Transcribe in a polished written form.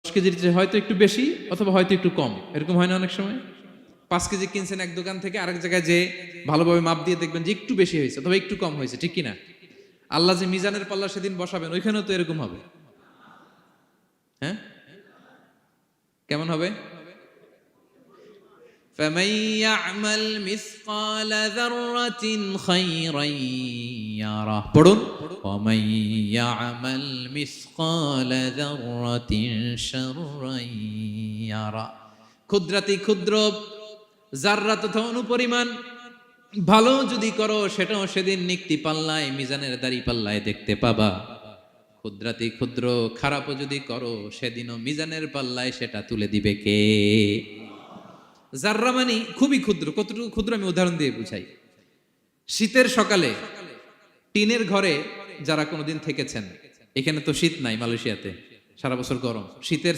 কেজির চেয়ে হয়তো একটু বেশি অথবা হয়তো একটু কম, এরকম হয় না অনেক সময়? 5 কেজি কিনছেন এক দোকান থেকে, আরেক জায়গায় যে ভালোভাবে মাপ দিয়ে দেখবেন যে একটু বেশি হয়েছে অথবা একটু কম হয়েছে, ঠিক কিনা? আল্লাহ যে মিজানের পাল্লা সেদিন বসাবেন ওইখানেও তো এরকম হবে। হ্যাঁ, কেমন হবে? فَمَن يَعْمَلْ مِثْقَالَ ذَرَّةٍ خَيْرًا يَرَهُ পড়ুন, وَمَن يَعْمَلْ مِثْقَالَ ذَرَّةٍ شَرًّا يَرَهُ। ক্ষুদ্রাতি ক্ষুদ্র জাররা তথা অনুপরিমাণ ভালো যদি করো সেটাও সেদিন নিক্তি পাল্লায়, মিজানের দাড়ি পাল্লায় দেখতে পাবা। ক্ষুদ্রাতি ক্ষুদ্র খারাপও যদি করো সেদিনও মিজানের পাল্লায় সেটা তুলে দিবে কে? জাররা মানে খুবই ক্ষুদ্র। কতটুকু ক্ষুদ্র আমি উদাহরণ দিয়ে বুঝাই। শীতের সকালে টিনের ঘরে যারা কোনোদিন থেকেছেন, এখানে তো শীত নাই, মালয়েশিয়াতে সারা বছর গরম, শীতের